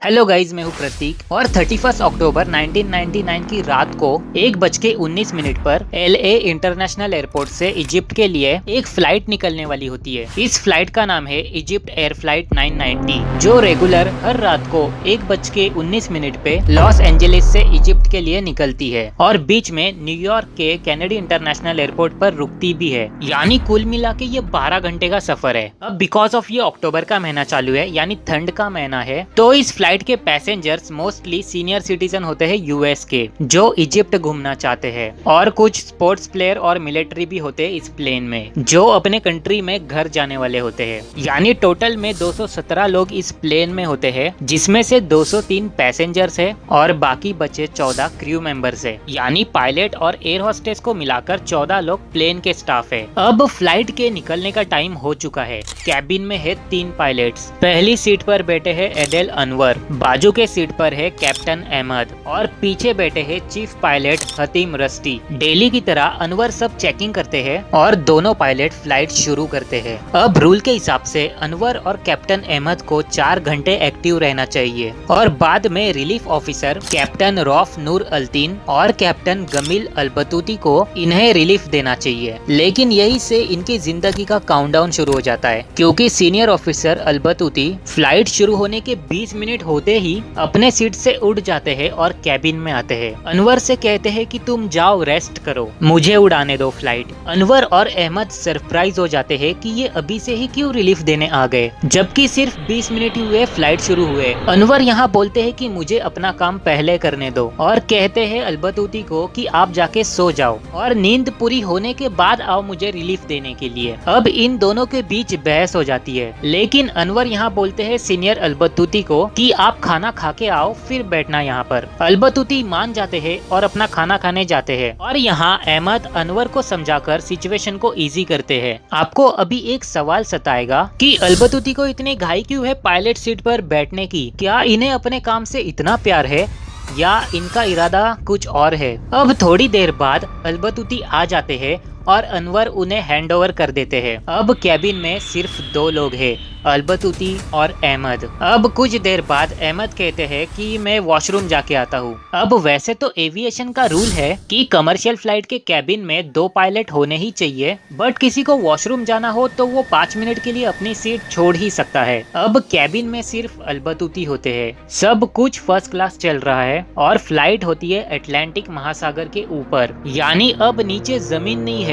Hello guys, मैं हूँ प्रतीक और 31 अक्टूबर 1999 की रात को 1:19 पर LA इंटरनेशनल एयरपोर्ट से इजिप्ट के लिए एक फ्लाइट निकलने वाली होती है। इस फ्लाइट का नाम है इजिप्ट एयर फ्लाइट 990, जो रेगुलर हर रात को 1:19 पे लॉस एंजलिस से इजिप्ट के लिए निकलती है और बीच में न्यूयॉर्क के कैनेडी इंटरनेशनल एयरपोर्ट पर रुकती भी है। यानी कुल मिला के ये 12 घंटे का सफर है। अब बिकॉज ऑफ ये अक्टूबर का महीना चालू है, यानी ठंड का महीना है, तो इस फ्लाइट के पैसेंजर्स मोस्टली सीनियर सिटीजन होते हैं यूएस के, जो इजिप्ट घूमना चाहते हैं, और कुछ स्पोर्ट्स प्लेयर और मिलिट्री भी होते हैं इस प्लेन में, जो अपने कंट्री में घर जाने वाले होते हैं। यानी टोटल में 217 लोग इस प्लेन में होते हैं, जिसमें से 203 पैसेंजर्स है और बाकी बचे 14 क्रू मेंबर्स है। यानी पायलट और एयर होस्टेस को मिलाकर 14 लोग प्लेन के स्टाफ है। अब फ्लाइट के निकलने का टाइम हो चुका है। कैबिन में है 3 पायलट्स। पहली सीट पर बैठे हैं एडेल अनवर, बाजू के सीट पर है कैप्टन अहमद और पीछे बैठे हैं चीफ पायलट हतीम रस्टी। डेली की तरह अनवर सब चेकिंग करते हैं और दोनों पायलट फ्लाइट शुरू करते हैं। अब रूल के हिसाब से अनवर और कैप्टन अहमद को 4 घंटे एक्टिव रहना चाहिए और बाद में रिलीफ ऑफिसर कैप्टन रौफ नूर अल्तीन और कैप्टन गमील अलबतूती को इन्हें रिलीफ देना चाहिए। लेकिन यही से इनकी जिंदगी का काउंटडाउन शुरू हो जाता है, क्योंकि सीनियर ऑफिसर अलबतूती फ्लाइट शुरू होने के 20 मिनट होते ही अपने सीट से उठ जाते हैं और कैबिन में आते हैं। अनवर से कहते हैं कि तुम जाओ, रेस्ट करो, मुझे उड़ाने दो फ्लाइट। अनवर और अहमद सरप्राइज हो जाते हैं कि ये अभी से ही क्यों रिलीफ देने आ गए, जबकि सिर्फ 20 मिनट ही हुए फ्लाइट शुरू हुए। अनवर यहाँ बोलते हैं कि मुझे अपना काम पहले करने दो और कहते हैं अलबतूती को कि आप जाके सो जाओ और नींद पूरी होने के बाद आओ मुझे रिलीफ देने के लिए। अब इन दोनों के बीच बहस हो जाती है, लेकिन अनवर यहाँ बोलते हैं सीनियर अलबतूती को कि आप खाना खा के आओ, फिर बैठना यहाँ पर। अलबतूती मान जाते हैं और अपना खाना खाने जाते हैं और यहाँ अहमद अनवर को समझाकर सिचुएशन को इजी करते हैं। आपको अभी एक सवाल सताएगा कि अलबतूती को इतनी घाई क्यों है पायलट सीट पर बैठने की? क्या इन्हें अपने काम से इतना प्यार है या इनका इरादा कुछ और है? अब थोड़ी देर बाद अलबतूती आ जाते हैं और अनवर उन्हें हैंडओवर कर देते हैं। अब कैबिन में सिर्फ 2 लोग हैं, अलबतूती और अहमद। अब कुछ देर बाद अहमद कहते हैं कि मैं वॉशरूम जाके आता हूँ। अब वैसे तो एविएशन का रूल है कि कमर्शियल फ्लाइट के कैबिन में 2 पायलट होने ही चाहिए, बट किसी को वॉशरूम जाना हो तो वो 5 मिनट के लिए अपनी सीट छोड़ ही सकता है। अब कैबिन में सिर्फ अलबतूती होते हैं। सब कुछ फर्स्ट क्लास चल रहा है और फ्लाइट होती है अटलांटिक महासागर के ऊपर। यानी अब नीचे जमीन नहीं है,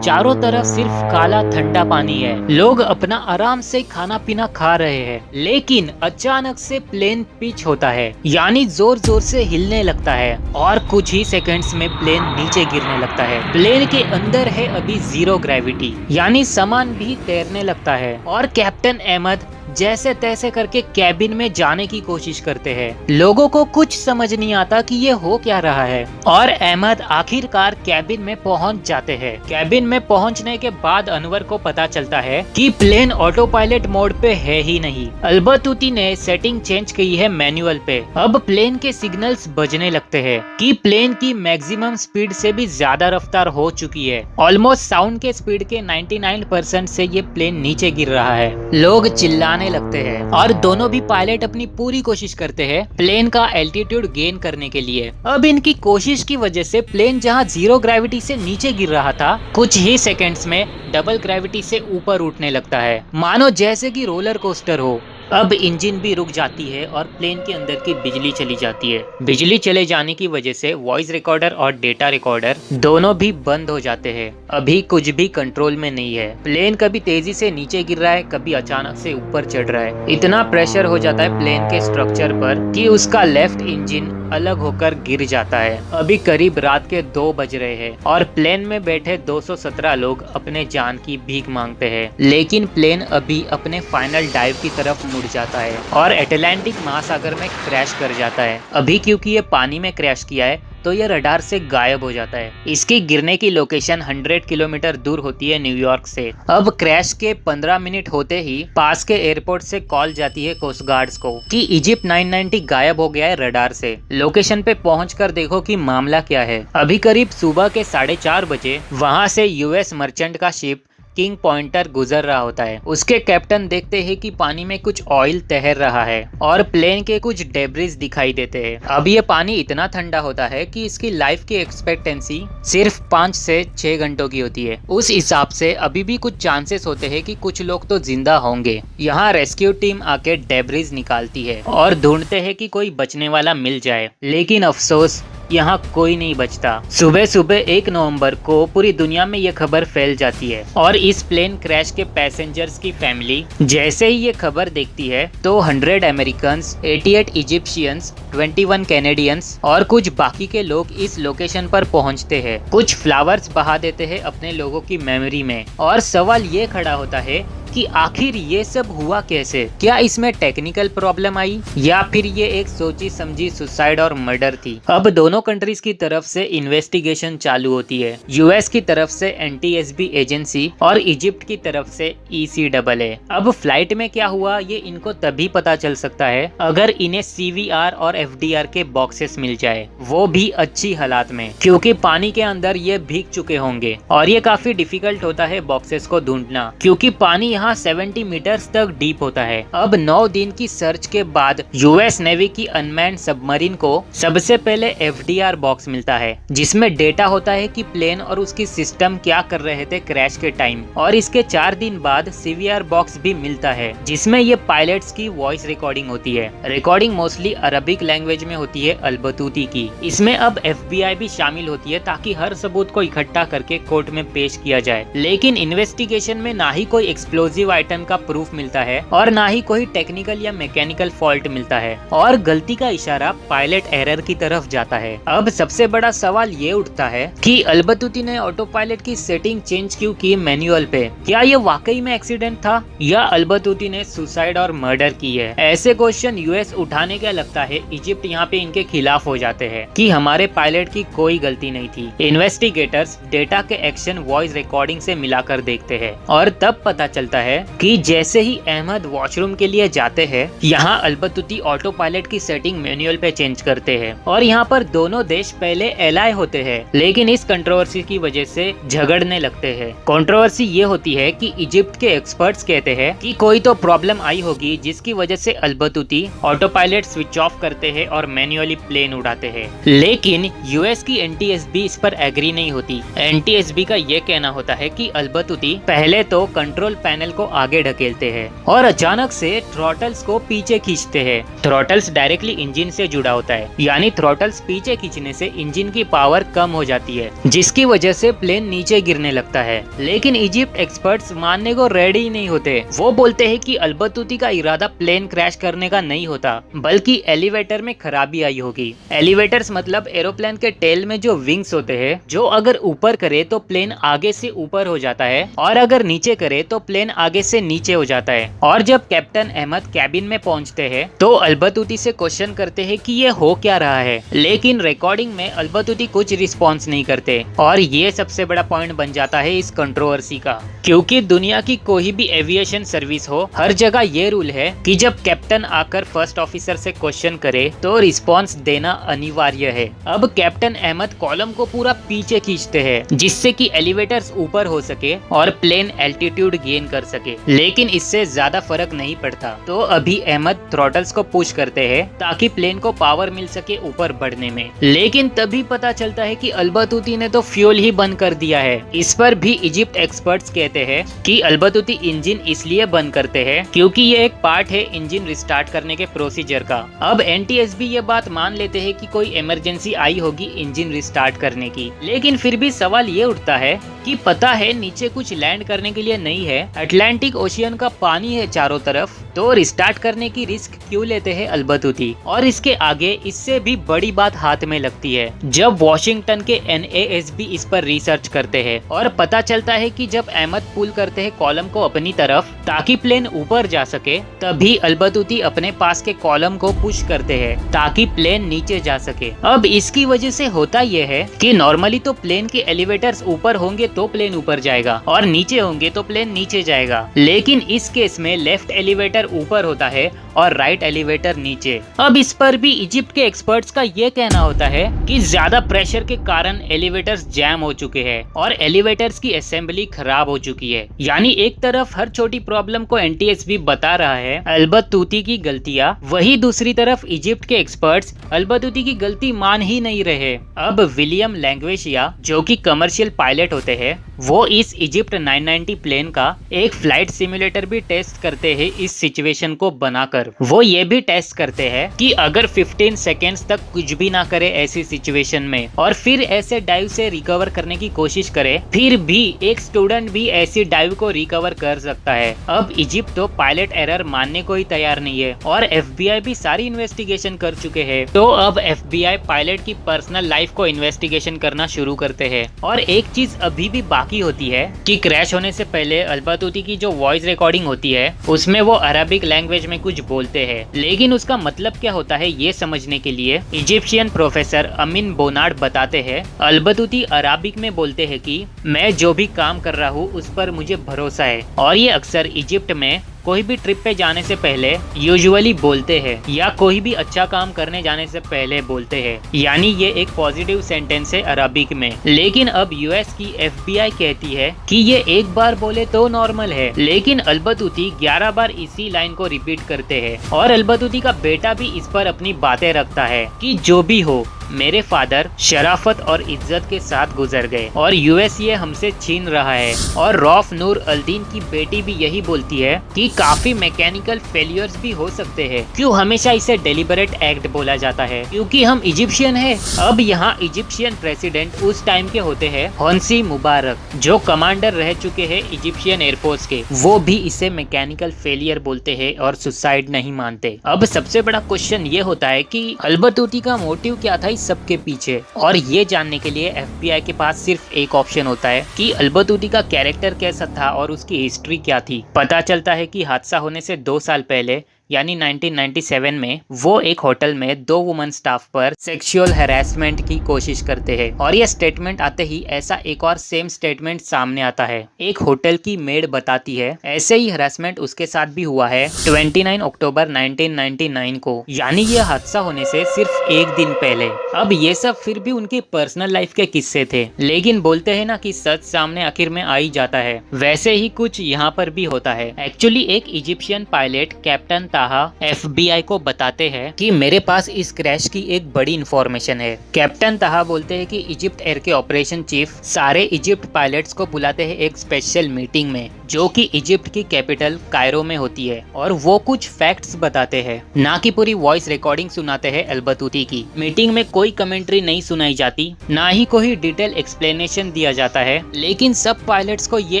चारों तरफ सिर्फ काला ठंडा पानी है। लोग अपना आराम से खाना पीना खा रहे हैं, लेकिन अचानक से प्लेन पिच होता है, यानी जोर जोर से हिलने लगता है और कुछ ही सेकंड्स में प्लेन नीचे गिरने लगता है। प्लेन के अंदर है अभी 0 ग्रेविटी, यानी सामान भी तैरने लगता है और कैप्टन अहमद जैसे तैसे करके कैबिन में जाने की कोशिश करते हैं। लोगों को कुछ समझ नहीं आता कि ये हो क्या रहा है और अहमद आखिरकार कैबिन में पहुंच जाते हैं। कैबिन में पहुंचने के बाद अनवर को पता चलता है कि प्लेन ऑटो पायलट मोड पे है ही नहीं। अलबतूती ने सेटिंग चेंज की है मैनुअल पे। अब प्लेन के सिग्नल्स बजने लगते हैं कि प्लेन की मैक्सिमम स्पीड से भी ज्यादा रफ्तार हो चुकी है। ऑलमोस्ट साउंड के स्पीड के 99% से ये प्लेन नीचे गिर रहा है। लोग चिल्लाने लगते हैं और दोनों भी पायलट अपनी पूरी कोशिश करते हैं प्लेन का एल्टीट्यूड गेन करने के लिए। अब इनकी कोशिश की वजह से प्लेन जहां 0 ग्रेविटी से नीचे गिर रहा था, कुछ ही सेकंड्स में डबल ग्रेविटी से ऊपर उठने लगता है, मानो जैसे कि रोलर कोस्टर हो। अब इंजन भी रुक जाती है और प्लेन के अंदर की बिजली चली जाती है। बिजली चले जाने की वजह से वॉइस रिकॉर्डर और डेटा रिकॉर्डर दोनों भी बंद हो जाते हैं। अभी कुछ भी कंट्रोल में नहीं है। प्लेन कभी तेजी से नीचे गिर रहा है, कभी अचानक से ऊपर चढ़ रहा है। इतना प्रेशर हो जाता है प्लेन के स्ट्रक्चर पर कि उसका लेफ्ट इंजन अलग होकर गिर जाता है। अभी करीब रात के 2 बज रहे हैं और प्लेन में बैठे 217 लोग अपने जान की भीख मांगते हैं, लेकिन प्लेन अभी अपने फाइनल डाइव की तरफ मुड़ जाता है और अटलांटिक महासागर में क्रैश कर जाता है। अभी क्योंकि ये पानी में क्रैश किया है तो ये रडार से गायब हो जाता है। इसकी गिरने की लोकेशन 100 किलोमीटर दूर होती है न्यूयॉर्क से। अब क्रैश के 15 मिनट होते ही पास के एयरपोर्ट से कॉल जाती है कोस्ट गार्ड्स को कि इजिप्ट 990 गायब हो गया है रडार से। लोकेशन पे पहुंचकर देखो कि मामला क्या है। अभी करीब सुबह के 4:30 बजे वहां से यूएस मर्चेंट का शिप किंग पॉइंटर गुजर रहा होता है। उसके कैप्टन देखते हैं कि पानी में कुछ ऑयल तैर रहा है और प्लेन के कुछ डेब्रिस दिखाई देते हैं। अब ये पानी इतना ठंडा होता है कि इसकी लाइफ की एक्सपेक्टेंसी सिर्फ 5 से 6 घंटों की होती है। उस हिसाब से अभी भी कुछ चांसेस होते हैं कि कुछ लोग तो जिंदा होंगे। यहाँ रेस्क्यू टीम आके डेब्रिस निकालती है और ढूंढते हैं कि कोई बचने वाला मिल जाए, लेकिन अफसोस यहाँ कोई नहीं बचता। सुबह सुबह 1 नवंबर को पूरी दुनिया में ये खबर फैल जाती है और इस प्लेन क्रैश के पैसेंजर्स की फैमिली जैसे ही ये खबर देखती है तो 100 अमेरिकन, 88 इजिप्शियंस, 21 कैनेडियंस और कुछ बाकी के लोग इस लोकेशन पर पहुंचते हैं। कुछ फ्लावर्स बहा देते हैं अपने लोगों की मेमोरी में और सवाल ये खड़ा होता है कि आखिर ये सब हुआ कैसे? क्या इसमें टेक्निकल प्रॉब्लम आई या फिर ये एक सोची समझी सुसाइड और मर्डर थी? अब दोनों कंट्रीज की तरफ से इन्वेस्टिगेशन चालू होती है। यूएस की तरफ से एनटीएसबी एजेंसी और इजिप्ट की तरफ से ECAA। अब फ्लाइट में क्या हुआ ये इनको तभी पता चल सकता है अगर इन्हें CVR और FDR के बॉक्सेस मिल जाए, वो भी अच्छी हालात में, क्योंकि पानी के अंदर ये भीग चुके होंगे और ये काफी डिफिकल्ट होता है बॉक्सेस को ढूंढना, क्योंकि पानी यहाँ 70 मीटर्स तक डीप होता है। अब 9 दिन की सर्च के बाद यूएस नेवी की अनमैन्ड सबमरीन को सबसे पहले FDR बॉक्स मिलता है, जिसमें डेटा होता है कि प्लेन और उसकी सिस्टम क्या कर रहे थे क्रैश के टाइम। और इसके 4 दिन बाद CVR बॉक्स भी मिलता है, जिसमें ये पायलट्स की वॉइस रिकॉर्डिंग होती है। रिकॉर्डिंग मोस्टली अरबिक लैंग्वेज में होती है, अल-बतूती की। इसमें अब FBI भी शामिल होती है ताकि हर सबूत को इकट्ठा करके कोर्ट में पेश किया जाए। लेकिन इन्वेस्टिगेशन में ना ही कोई एक्सप्लोजिव आइटम का प्रूफ मिलता है और ना ही कोई टेक्निकल या मैकेनिकल फॉल्ट मिलता है और गलती का इशारा पायलट एरर की तरफ जाता है। अब सबसे बड़ा सवाल ये उठता है कि अल-बतूती ने ऑटो पायलट की सेटिंग चेंज क्यों की मैनुअल पे? क्या ये वाकई में एक्सीडेंट था या अल-बतूती ने सुसाइड और मर्डर की है? ऐसे क्वेश्चन यूएस उठाने का लगता है इजिप्ट यहाँ पे इनके खिलाफ हो जाते हैं कि हमारे पायलट की कोई गलती नहीं थी। इन्वेस्टिगेटर्स डेटा के एक्शन वॉइस रिकॉर्डिंग से मिलाकर देखते हैं और तब पता चलता है कि जैसे ही अहमद वॉशरूम के लिए जाते हैं, यहाँ अल-बतूती ऑटो पायलट की सेटिंग मैनुअल पे चेंज करते हैं और यहाँ पर दोनों देश पहले एलाय होते हैं, लेकिन इस कंट्रोवर्सी की वजह से झगड़ने लगते हैं। कंट्रोवर्सी ये होती है कि इजिप्ट के एक्सपर्ट्स कहते हैं कि कोई तो प्रॉब्लम आई होगी जिसकी वजह से अल-बतूती ऑटो पायलट स्विच ऑफ करते हैं और मैन्युअली प्लेन उड़ाते हैं, लेकिन यूएस की एनटीएसबी इस पर एग्री नहीं होती। एनटीएसबी का ये कहना होता है कि अल-बतूती पहले तो कंट्रोल पैनल को आगे ढकेलते हैं और अचानक से थ्रॉटल्स को पीछे खींचते हैं। थ्रॉटल्स डायरेक्टली इंजन से जुड़ा होता है, यानी थ्रॉटल्स पीछे खींचने से इंजन की पावर कम हो जाती है, जिसकी वजह से प्लेन नीचे गिरने लगता है। लेकिन इजिप्ट एक्सपर्ट्स मानने को रेडी नहीं होते। वो बोलते हैं कि अल-बतूती का इरादा प्लेन क्रैश करने का नहीं होता, बल्कि एलिवेटर में खराबी आई होगी। एलिवेटर्स मतलब एरोप्लेन के टेल में जो विंग्स होते हैं, जो अगर ऊपर करे तो प्लेन आगे से ऊपर हो जाता है और अगर नीचे करे तो प्लेन आगे से नीचे हो जाता है। और जब कैप्टन अहमद कैबिन में पहुंचते हैं तो अल-बतूती से क्वेश्चन करते हैं कि ये हो क्या रहा है, लेकिन रिकॉर्डिंग में अल-बतूती कुछ रिस्पॉन्स नहीं करते और ये सबसे बड़ा पॉइंट बन जाता है इस कंट्रोवर्सी का, क्योंकि दुनिया की कोई भी एविएशन सर्विस हो, हर जगह ये रूल है कि जब कैप्टन आकर फर्स्ट ऑफिसर से क्वेश्चन करे तो रिस्पॉन्स देना अनिवार्य है। अब कैप्टन अहमद कॉलम को पूरा पीछे खींचते हैं जिससे कि एलिवेटर्स ऊपर हो सके और प्लेन एल्टीट्यूड गेन कर सके, लेकिन इससे ज्यादा फर्क नहीं पड़ता। तो अभी अहमद थ्रॉटल्स को पुश करते हैं ताकि प्लेन को पावर मिल सके ऊपर बढ़ने में, लेकिन तभी पता चलता है कि अल-बतूती ने तो फ्यूल ही बंद कर दिया है। इस पर भी इजिप्ट एक्सपर्ट्स कहते हैं कि अल-बतूती इंजन इसलिए बंद करते हैं क्योंकि ये एक पार्ट है इंजन रिस्टार्ट करने के प्रोसीजर का। अब एनटीएसबी ये बात मान लेते हैं कि कोई इमरजेंसी आई होगी इंजन रिस्टार्ट करने की, लेकिन फिर भी सवाल ये उठता है कि पता है नीचे कुछ लैंड करने के लिए नहीं है, अटलांटिक ओशियन का पानी है चारों तरफ, तो रिस्टार्ट करने की रिस्क क्यों लेते हैं अल-बतूती? और इसके आगे इससे भी बड़ी बात हाथ में लगती है जब वॉशिंगटन के NASB इस पर रिसर्च करते हैं और पता चलता है कि जब अहमद पुल करते हैं कॉलम को अपनी तरफ ताकि प्लेन ऊपर जा सके, तभी अल-बतूती अपने पास के कॉलम को पुश करते हैं ताकि प्लेन नीचे जा सके। अब इसकी वजह से होता यह है कि नॉर्मली तो प्लेन के एलिवेटर्स ऊपर होंगे तो प्लेन ऊपर जाएगा और नीचे होंगे तो प्लेन नीचे जाएगा। जाएगा। लेकिन इस केस में लेफ्ट एलिवेटर ऊपर होता है और राइट एलिवेटर नीचे। अब इस पर भी इजिप्ट के एक्सपर्ट्स का ये कहना होता है कि ज्यादा प्रेशर के कारण एलिवेटर्स जैम हो चुके हैं और एलिवेटर्स की असेंबली खराब हो चुकी है। यानी एक तरफ हर छोटी प्रॉब्लम को एनटीएसबी बता रहा है अल-बतूती की गलतियां, वही दूसरी तरफ इजिप्ट के एक्सपर्ट्स अल-बतूती की गलती मान ही नहीं रहे। अब विलियम लैंग्वेशिया जो कि कमर्शियल पायलट होते हैं, वो इस इजिप्ट 990 प्लेन का एक फ्लाइट सिमुलेटर भी टेस्ट करते हैं इस सिचुएशन को बनाकर। वो ये भी टेस्ट करते हैं कि अगर 15 सेकेंड्स तक कुछ भी ना करे ऐसी सिचुएशन में और फिर ऐसे डाइव से रिकवर करने की कोशिश करे, फिर भी एक स्टूडेंट भी ऐसी डाइव को रिकवर कर सकता है। अब इजिप्ट तो पायलट एरर मानने को ही तैयार नहीं है और एफबीआई भी सारी इन्वेस्टिगेशन कर चुके हैं। तो अब एफबीआई पायलट की पर्सनल लाइफ को इन्वेस्टिगेशन करना शुरू करते हैं। और एक चीज अभी भी बाकी होती है कि क्रैश होने से पहले अल-बतूती की जो वॉइस रिकॉर्डिंग होती है उसमें वो अरबिक लैंग्वेज में कुछ बोलते हैं, लेकिन उसका मतलब क्या होता है ये समझने के लिए इजिप्शियन प्रोफेसर अमीन बोनार्ड बताते हैं अल-बतूती अरबिक में बोलते हैं कि मैं जो भी काम कर रहा हूँ उस पर मुझे भरोसा है। और ये अक्सर इजिप्ट में कोई भी ट्रिप पे जाने से पहले यूजुअली बोलते हैं या कोई भी अच्छा काम करने जाने से पहले बोलते हैं। यानी ये एक पॉजिटिव सेंटेंस है अरबिक में। लेकिन अब यूएस की एफबीआई कहती है कि ये एक बार बोले तो नॉर्मल है, लेकिन अल-बतूती 11 बार इसी लाइन को रिपीट करते हैं। और अल-बतूती का बेटा भी इस पर अपनी बातें रखता है कि जो भी हो, मेरे फादर शराफत और इज्जत के साथ गुजर गए और यूएस ये हमसे छीन रहा है। और रौफ नूर अल्दीन की बेटी भी यही बोलती है कि काफी मैकेनिकल फेलियर्स भी हो सकते हैं। क्यों हमेशा इसे डेलिबरेट एक्ट बोला जाता है? क्योंकि हम इजिप्शियन हैं। अब यहाँ इजिप्शियन प्रेसिडेंट उस टाइम के होते हैं होस्नी मुबारक, जो कमांडर रह चुके हैं इजिप्शियन एयरफोर्स के। वो भी इसे मैकेनिकल फेलियर बोलते हैं और सुसाइड नहीं मानते। अब सबसे बड़ा क्वेश्चन ये होता है कि अल-बतूती का मोटिव क्या था सबके पीछे? और ये जानने के लिए एफबीआई के पास सिर्फ एक ऑप्शन होता है कि अल-बतूती का कैरेक्टर कैसा था और उसकी हिस्ट्री क्या थी। पता चलता है कि हादसा होने से 2 साल पहले यानी 1997 में वो एक होटल में 2 वुमन स्टाफ पर सेक्सुअल हैरेसमेंट की कोशिश करते हैं। और ये स्टेटमेंट आते ही ऐसा एक और सेम स्टेटमेंट सामने आता है। एक होटल की मेड बताती है ऐसे ही हैरेसमेंट उसके साथ भी हुआ है 29 अक्टूबर 1999 को, यानी ये हादसा होने से सिर्फ एक दिन पहले। अब ये सब फिर भी उनकी पर्सनल लाइफ के किस्से थे, लेकिन बोलते हैं ना कि सच सामने आखिर में आ ही जाता है, वैसे ही कुछ यहाँ पर भी होता है। एक्चुअली एक इजिप्शियन पायलट कैप्टन एफबीआई को बताते हैं कि मेरे पास इस क्रैश की एक बड़ी इंफॉर्मेशन है। कैप्टन ताहा बोलते हैं कि इजिप्ट एयर के ऑपरेशन चीफ सारे इजिप्ट पायलट्स को बुलाते हैं एक स्पेशल मीटिंग में, जो कि इजिप्ट की कैपिटल कायरो में होती है। और वो कुछ फैक्ट्स बताते हैं, ना कि पूरी वॉइस रिकॉर्डिंग सुनाते हैं अल-बतूती की। मीटिंग में कोई कमेंट्री नहीं सुनाई जाती, ना ही कोई डिटेल एक्सप्लेनेशन दिया जाता है। लेकिन सब पायलट्स को ये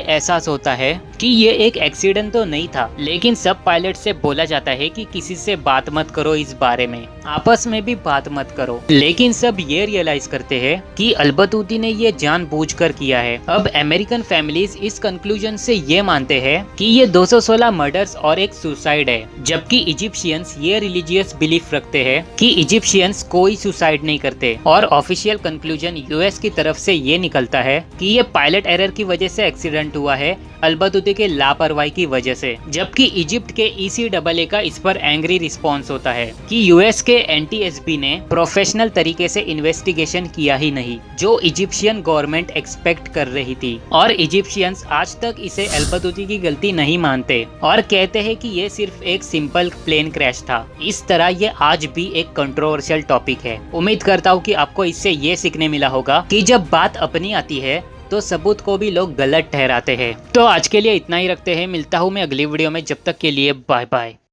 एहसास होता है कि ये एक एक्सीडेंट तो नहीं था, लेकिन सब पायलट से बोला जाता है कि किसी से बात मत करो इस बारे में, आपस में भी बात मत करो। लेकिन सब ये रियलाइज करते हैं कि अल-बतूती ने ये जानबूझकर किया है। अब अमेरिकन फैमिलीज इस कंक्लूजन से ये मानते हैं कि ये 216 मर्डर्स और एक सुसाइड है, जबकि इजिप्शियंस ये रिलीजियस बिलीफ रखते हैं कि इजिप्शियंस कोई सुसाइड नहीं करते। और ऑफिशियल कंक्लूजन यूएस की तरफ से ये निकलता है कि ये पायलट एरर की वजह से एक्सीडेंट हुआ है, अल-बतूती के लापरवाही की वजह से। जबकि इजिप्ट के ECAA का इस पर एंग्री रिस्पॉन्स होता है कि यूएस के एनटीएसबी ने प्रोफेशनल तरीके से इन्वेस्टिगेशन किया ही नहीं, जो इजिप्शियन गवर्नमेंट एक्सपेक्ट कर रही थी। और इजिप्शियंस आज तक इसे अल-बतूती की गलती नहीं मानते और कहते हैं कि ये सिर्फ एक सिंपल प्लेन क्रैश था। इस तरह ये आज भी एक कंट्रोवर्शियल टॉपिक है। उम्मीद करता हूँ कि आपको इससे ये सीखने मिला होगा कि जब बात अपनी आती है तो सबूत को भी लोग गलत ठहराते हैं। तो आज के लिए इतना ही रखते हैं, मिलता हूँ मैं अगली वीडियो में, जब तक के लिए बाय बाय।